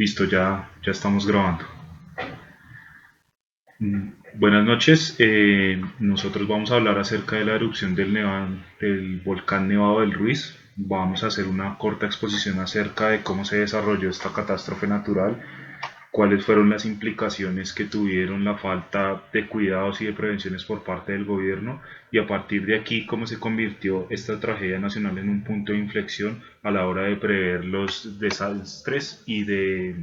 Listo, ya estamos grabando. Buenas noches. Nosotros vamos a hablar acerca de la erupción del volcán Nevado del Ruiz. Vamos a hacer una corta exposición acerca de cómo se desarrolló esta catástrofe natural, cuáles fueron las implicaciones que tuvieron la falta de cuidados y de prevenciones por parte del gobierno y a partir de aquí cómo se convirtió esta tragedia nacional en un punto de inflexión a la hora de prever los desastres y de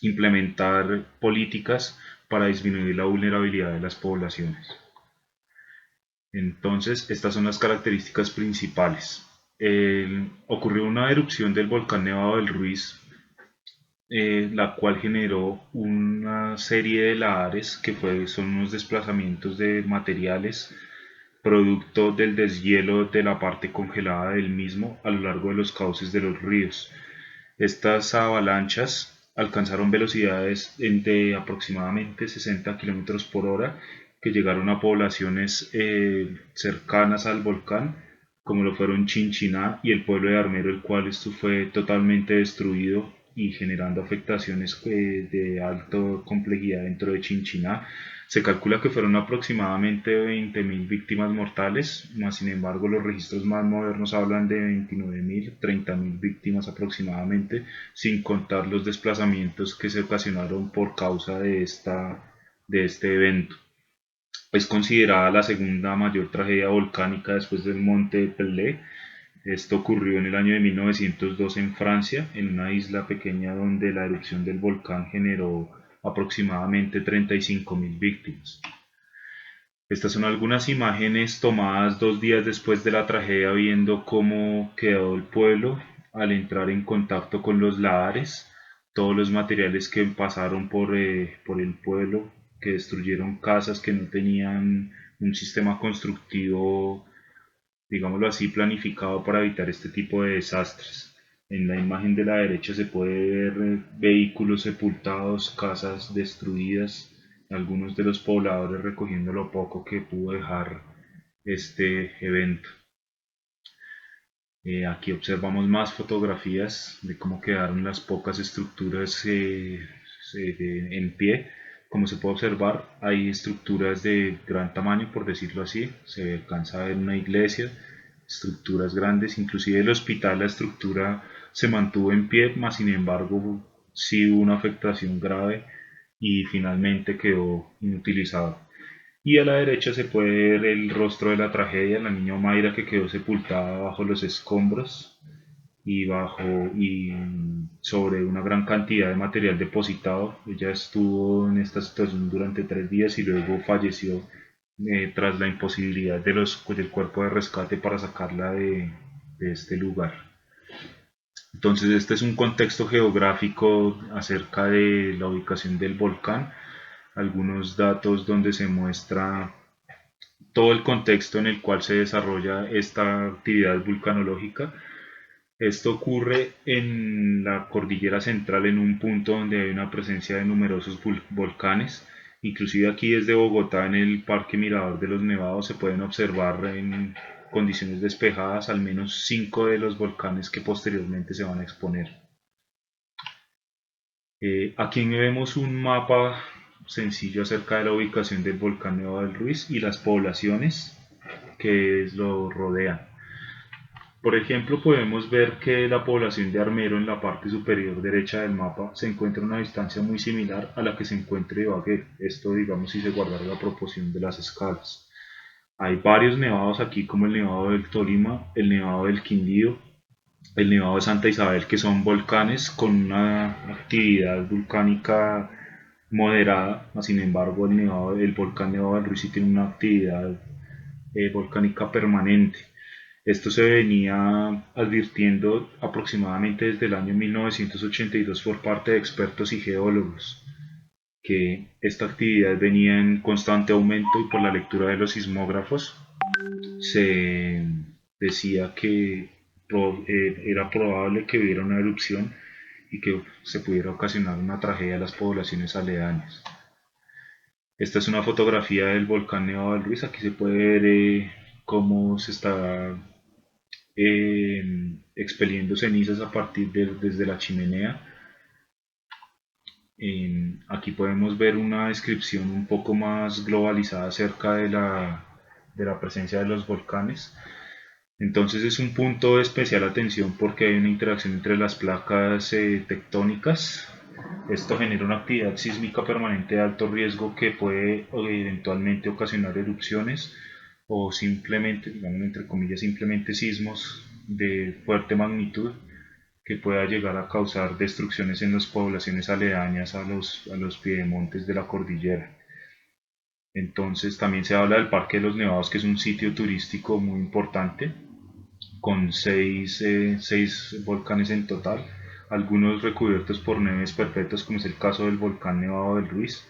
implementar políticas para disminuir la vulnerabilidad de las poblaciones. Entonces, estas son las características principales. Ocurrió una erupción del volcán Nevado del Ruiz, la cual generó una serie de lahares son unos desplazamientos de materiales producto del deshielo de la parte congelada del mismo a lo largo de los cauces de los ríos. Estas avalanchas alcanzaron velocidades de aproximadamente 60 kilómetros por hora que llegaron a poblaciones cercanas al volcán, como lo fueron Chinchiná y el pueblo de Armero, el cual esto fue totalmente destruido y generando afectaciones de alta complejidad dentro de Chinchiná. Se calcula que fueron aproximadamente 20.000 víctimas mortales, más sin embargo los registros más modernos hablan de 29.000, 30.000 víctimas aproximadamente, sin contar los desplazamientos que se ocasionaron por causa de este evento. Es considerada la segunda mayor tragedia volcánica después del Monte Pelé. Esto ocurrió en el año de 1902 en Francia, en una isla pequeña donde la erupción del volcán generó aproximadamente 35.000 víctimas. Estas son algunas imágenes tomadas 2 días después de la tragedia, viendo cómo quedó el pueblo al entrar en contacto con los lahares, todos los materiales que pasaron por el pueblo, que destruyeron casas que no tenían un sistema constructivo, digámoslo así, planificado para evitar este tipo de desastres. En la imagen de la derecha se puede ver vehículos sepultados, casas destruidas, algunos de los pobladores recogiendo lo poco que pudo dejar este evento. Aquí observamos más fotografías de cómo quedaron las pocas estructuras en pie. Como se puede observar, hay estructuras de gran tamaño, por decirlo así. Se alcanza a ver una iglesia, estructuras grandes, inclusive el hospital, la estructura se mantuvo en pie, mas sin embargo sí hubo una afectación grave y finalmente quedó inutilizado. Y a la derecha se puede ver el rostro de la tragedia, la niña Mayra que quedó sepultada bajo los escombros y sobre una gran cantidad de material depositado. Ella estuvo en esta situación durante 3 días y luego falleció tras la imposibilidad del cuerpo de rescate para sacarla de este lugar. Entonces este es un contexto geográfico acerca de la ubicación del volcán, algunos datos donde se muestra todo el contexto en el cual se desarrolla esta actividad vulcanológica. Esto ocurre en la cordillera central, en un punto donde hay una presencia de numerosos volcanes. Inclusive aquí desde Bogotá, en el Parque Mirador de los Nevados, se pueden observar en condiciones despejadas al menos 5 de los volcanes que posteriormente se van a exponer. Aquí vemos un mapa sencillo acerca de la ubicación del volcán Nevado del Ruiz y las poblaciones que lo rodean. Por ejemplo, podemos ver que la población de Armero en la parte superior derecha del mapa se encuentra a una distancia muy similar a la que se encuentra Ibagué. Esto, digamos, si se guardara la proporción de las escalas. Hay varios nevados aquí, como el Nevado del Tolima, el Nevado del Quindío, el Nevado de Santa Isabel, que son volcanes con una actividad volcánica moderada. Sin embargo, el volcán Nevado del Ruiz sí tiene una actividad volcánica permanente. Esto se venía advirtiendo aproximadamente desde el año 1982 por parte de expertos y geólogos, que esta actividad venía en constante aumento y por la lectura de los sismógrafos se decía que era probable que hubiera una erupción y que se pudiera ocasionar una tragedia a las poblaciones aledañas. Esta es una fotografía del volcán Nevado del Ruiz. Aquí se puede ver cómo se está expeliendo cenizas desde la chimenea. Aquí podemos ver una descripción un poco más globalizada acerca de la presencia de los volcanes. Entonces es un punto de especial atención porque hay una interacción entre las placas tectónicas. Esto genera una actividad sísmica permanente de alto riesgo que puede eventualmente ocasionar erupciones o simplemente, digamos entre comillas, simplemente sismos de fuerte magnitud que pueda llegar a causar destrucciones en las poblaciones aledañas a los piedemontes de la cordillera. Entonces también se habla del Parque de los Nevados, que es un sitio turístico muy importante, con seis volcanes en total, algunos recubiertos por neves perpetuas, como es el caso del volcán Nevado del Ruiz,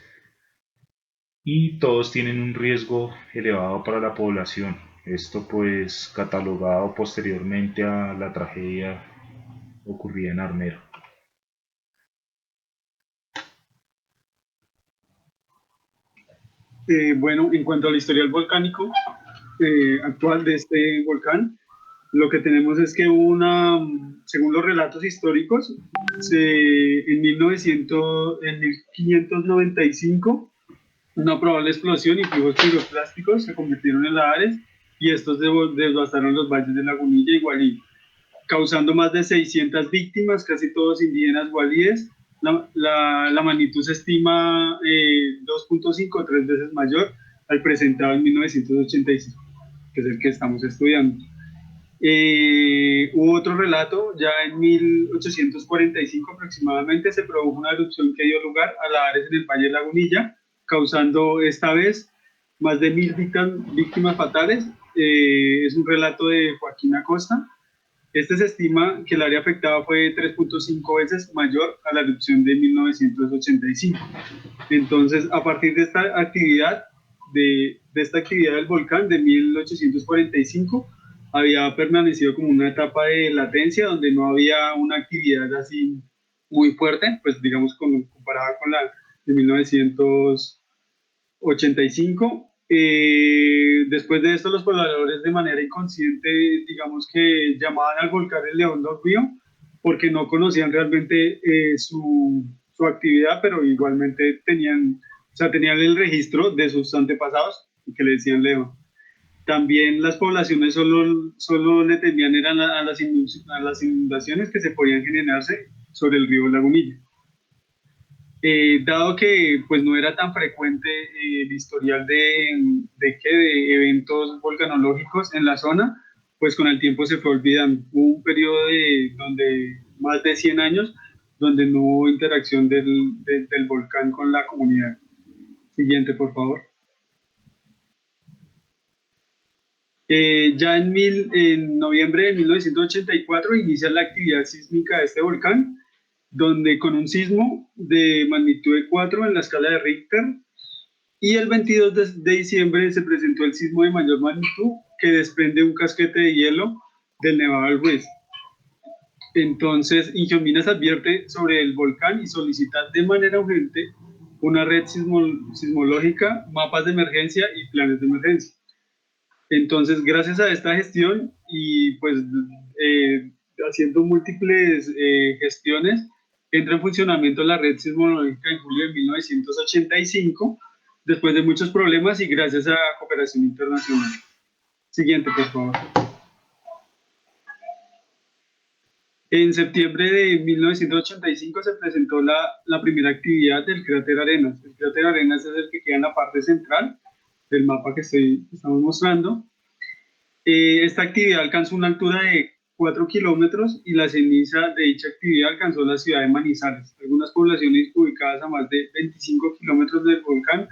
y todos tienen un riesgo elevado para la población. Esto pues catalogado posteriormente a la tragedia ocurrida en Armero. Bueno, en cuanto al historial volcánico actual de este volcán, lo que tenemos es que según los relatos históricos, en 1595, una probable explosión y flujos piroclásticos se convirtieron en lagares y estos devastaron los valles de Lagunilla y Gualí, causando más de 600 víctimas, casi todos indígenas gualíes. La magnitud se estima 2.5 o 3 veces mayor al presentado en 1985, que es el que estamos estudiando. Hubo otro relato, ya en 1845 aproximadamente se produjo una erupción que dio lugar a lagares en el Valle de Lagunilla, causando esta vez más de 1000 víctimas fatales. Es un relato de Joaquín Acosta. Este se estima que el área afectada fue 3.5 veces mayor a la erupción de 1985. Entonces, a partir de esta actividad, de esta actividad del volcán de 1845, había permanecido como una etapa de latencia donde no había una actividad así muy fuerte, pues digamos comparada con la de 1985. Después de esto, los pobladores de manera inconsciente, digamos que llamaban al volcán el León Dormido, porque no conocían realmente su actividad, pero igualmente tenían el registro de sus antepasados, que le decían León. También las poblaciones solo le temían eran a las inundaciones que se podían generarse sobre el río Lagunilla. Dado que pues no era tan frecuente el historial de eventos volcanológicos en la zona, pues con el tiempo se fue olvidando. Hubo un periodo donde más de 100 años donde no hubo interacción del volcán con la comunidad. Siguiente, por favor. En noviembre de 1984 inicia la actividad sísmica de este volcán, donde con un sismo de magnitud de 4 en la escala de Richter, y el 22 de diciembre se presentó el sismo de mayor magnitud que desprende un casquete de hielo del Nevado del Ruiz. Entonces, Ingiominas advierte sobre el volcán y solicita de manera urgente una red sismológica, mapas de emergencia y planes de emergencia. Entonces, gracias a esta gestión y pues haciendo múltiples gestiones, entra en funcionamiento la red sismológica en julio de 1985, después de muchos problemas y gracias a cooperación internacional. Siguiente, por favor. En septiembre de 1985 se presentó la primera actividad del cráter Arenas. El cráter Arenas es el que queda en la parte central del mapa que estamos mostrando. Esta actividad alcanzó una altura de 4 kilómetros y la ceniza de dicha actividad alcanzó la ciudad de Manizales. Algunas poblaciones ubicadas a más de 25 kilómetros del volcán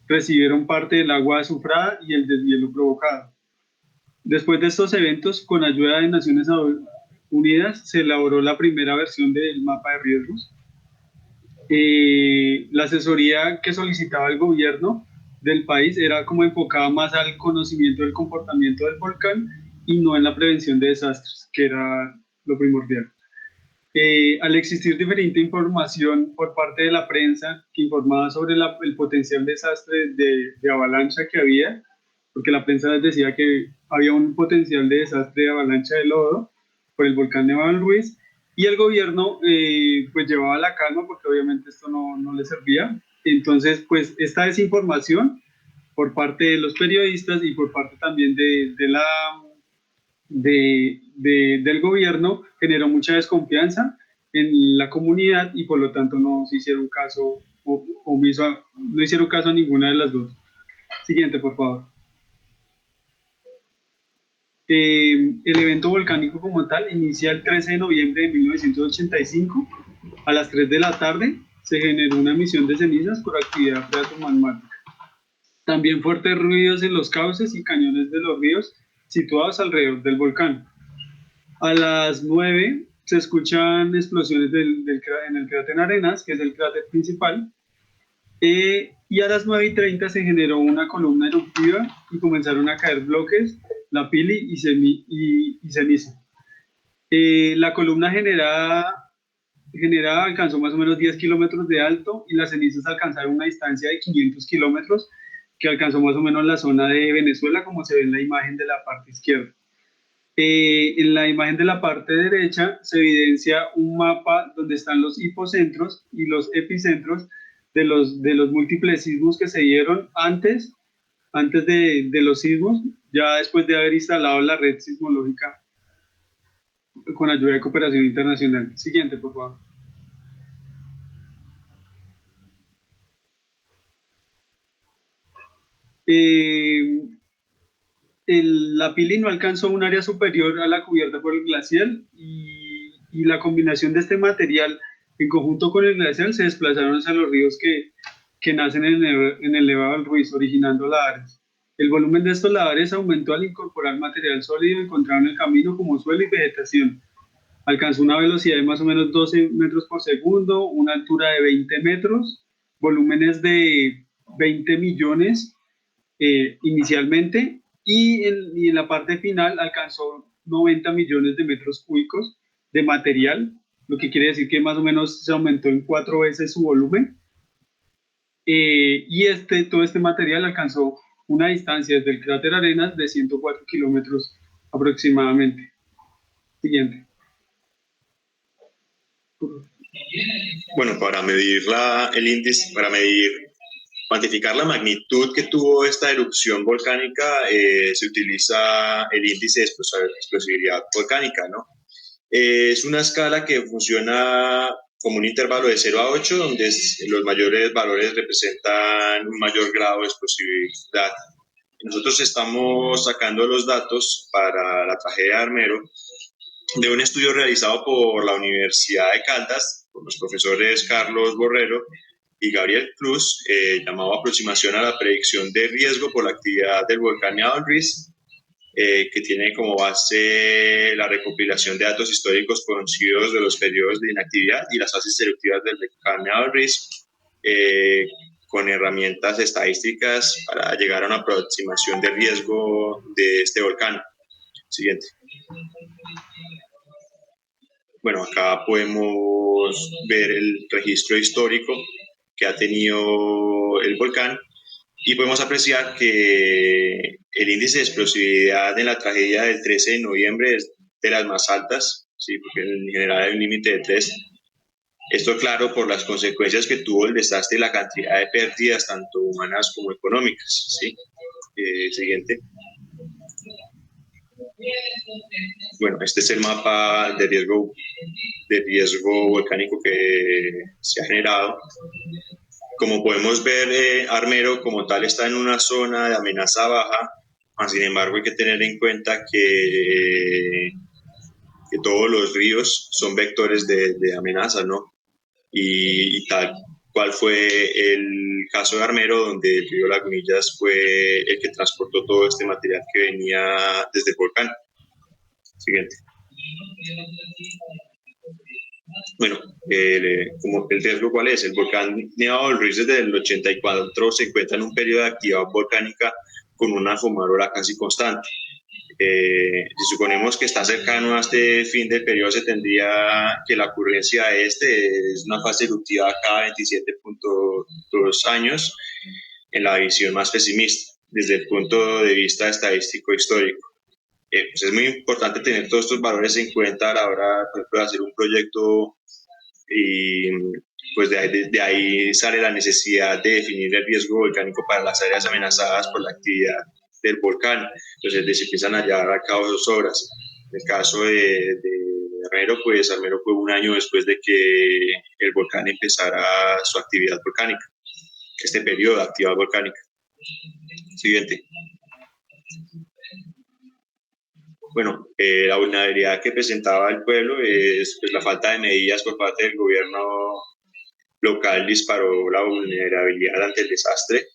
recibieron parte del agua azufrada y el deshielo provocado. Después de estos eventos, con ayuda de Naciones Unidas, se elaboró la primera versión del mapa de riesgos. La asesoría que solicitaba el gobierno del país era como enfocada más al conocimiento del comportamiento del volcán y no en la prevención de desastres, que era lo primordial. Al existir diferente información por parte de la prensa que informaba sobre el potencial desastre de avalancha que había, porque la prensa decía que había un potencial de desastre de avalancha de lodo por el volcán Nevado del Ruiz, y el gobierno pues llevaba la calma porque obviamente esto no le servía. Entonces, pues esta desinformación por parte de los periodistas y por parte también del gobierno generó mucha desconfianza en la comunidad y por lo tanto no se hicieron caso no hicieron caso a ninguna de las dos. Siguiente, por favor. El evento volcánico como tal inicia el 13 de noviembre de 1985 a las 3 de la tarde. Se generó una emisión de cenizas por actividad freatomagmática. También fuertes ruidos en los cauces y cañones de los ríos situados alrededor del volcán. A las 9 se escuchan explosiones en el cráter Arenas, que es el cráter principal, y a las 9:30 se generó una columna eruptiva y comenzaron a caer bloques, la pili y ceniza. La columna generada alcanzó más o menos 10 kilómetros de alto y las cenizas alcanzaron una distancia de 500 kilómetros que alcanzó más o menos la zona de Venezuela, como se ve en la imagen de la parte izquierda. En la imagen de la parte derecha se evidencia un mapa donde están los hipocentros y los epicentros de los múltiples sismos que se dieron antes de los sismos, ya después de haber instalado la red sismológica con ayuda de cooperación internacional. Siguiente, por favor. Eh, la Pili no alcanzó un área superior a la cubierta por el glacial y la combinación de este material en conjunto con el glacial se desplazaron hacia los ríos que nacen en el Nevado del Ruiz, originando ladares. El volumen de estos ladares aumentó al incorporar material sólido encontrado en el camino como suelo y vegetación. Alcanzó una velocidad de más o menos 12 metros por segundo, una altura de 20 metros, volúmenes de 20 millones inicialmente y en la parte final alcanzó 90 millones de metros cúbicos de material, lo que quiere decir que más o menos se aumentó en 4 veces su volumen. Todo este material alcanzó una distancia desde el cráter Arenas de 104 kilómetros aproximadamente. Siguiente. Bueno, para medir el índice, para medir, cuantificar la magnitud que tuvo esta erupción volcánica, se utiliza el índice de explosividad volcánica, ¿no? Es una escala que funciona como un intervalo de 0 a 8, donde los mayores valores representan un mayor grado de explosividad. Nosotros estamos sacando los datos para la tragedia de Armero de un estudio realizado por la Universidad de Caldas, por los profesores Carlos Borrero y Gabriel Cruz, llamado Aproximación a la predicción de riesgo por la actividad del volcán Nevado del Ruiz, que tiene como base la recopilación de datos históricos conocidos de los periodos de inactividad y las fases eruptivas del volcán Nevado del Ruiz, con herramientas estadísticas para llegar a una aproximación de riesgo de este volcán. Siguiente. Bueno, acá podemos ver el registro histórico que ha tenido el volcán y podemos apreciar que el índice de explosividad en la tragedia del 13 de noviembre es de las más altas, ¿sí? Porque en general hay un límite de 3. Esto claro por las consecuencias que tuvo el desastre y la cantidad de pérdidas tanto humanas como económicas, ¿sí? Siguiente. Bueno, este es el mapa de riesgo volcánico que se ha generado. Como podemos ver, Armero como tal está en una zona de amenaza baja, sin embargo hay que tener en cuenta que todos los ríos son vectores de amenaza, ¿no? Y tal cual fue el caso de Armero, donde el río Lagunillas fue el que transportó todo este material que venía desde el volcán. Siguiente. Bueno, como el riesgo, ¿cuál es? El volcán Nevado del Ruiz desde el 84 se encuentra en un periodo de actividad volcánica con una fumarola casi constante. Si suponemos que está cercano a este fin del periodo, se tendría que la ocurrencia de este es una fase eruptiva cada 27.2 años en la visión más pesimista, desde el punto de vista estadístico histórico. Pues es muy importante tener todos estos valores en cuenta a la hora, por ejemplo, de hacer un proyecto y pues de ahí sale la necesidad de definir el riesgo volcánico para las áreas amenazadas por la actividad del volcán. Entonces se empiezan a llevar a cabo dos obras. En el caso de Armero, pues Armero fue un año después de que el volcán empezara su actividad volcánica, este periodo de actividad volcánica. Siguiente. Bueno, la vulnerabilidad que presentaba el pueblo es pues, la falta de medidas por parte del gobierno local disparó la vulnerabilidad ante el desastre.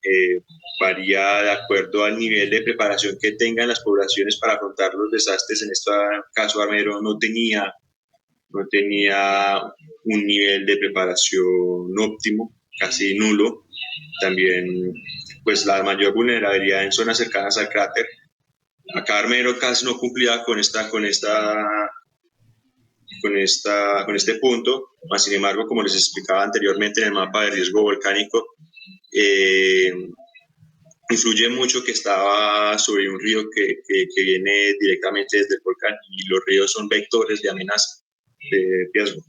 Varía de acuerdo al nivel de preparación que tengan las poblaciones para afrontar los desastres. En este caso, Armero no tenía un nivel de preparación óptimo, casi nulo. También, pues la mayor vulnerabilidad en zonas cercanas al cráter. Acá Armero casi no cumplía con este punto, mas sin embargo, como les explicaba anteriormente en el mapa de riesgo volcánico, influye mucho que estaba sobre un río que viene directamente desde el volcán y los ríos son vectores de amenaza, de riesgo.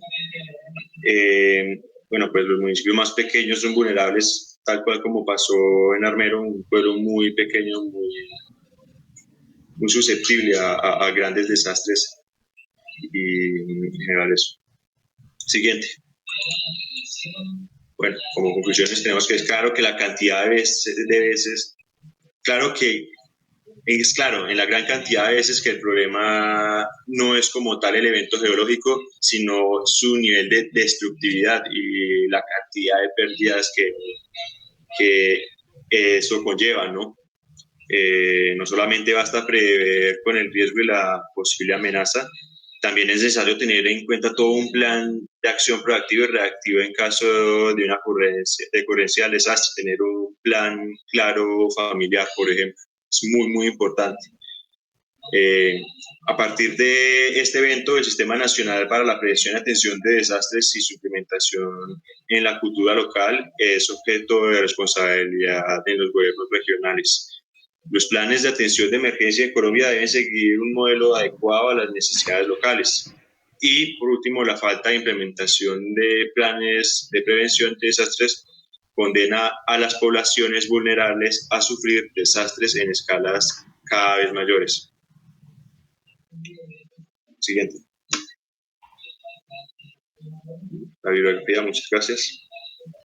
Bueno, pues los municipios más pequeños son vulnerables, tal cual como pasó en Armero, un pueblo muy pequeño, muy susceptible a grandes desastres y en general eso. Siguiente. Bueno, como conclusiones tenemos que es claro que la cantidad de veces claro que es claro, en la gran cantidad de veces que el problema no es como tal el evento geológico, sino su nivel de destructividad y la cantidad de pérdidas que eso conlleva, ¿no? No solamente basta prever con el riesgo y la posible amenaza, también es necesario tener en cuenta todo un plan de acción proactivo y reactivo en caso de una ocurrencia del desastre, tener un plan claro familiar, por ejemplo, es muy, muy importante. A partir de este evento, el Sistema Nacional para la Prevención y Atención de Desastres y su implementación en la cultura local es objeto de responsabilidad de los gobiernos regionales. Los planes de atención de emergencia en Colombia deben seguir un modelo adecuado a las necesidades locales. Y, por último, la falta de implementación de planes de prevención de desastres condena a las poblaciones vulnerables a sufrir desastres en escalas cada vez mayores. Siguiente. La bibliografía, muchas gracias.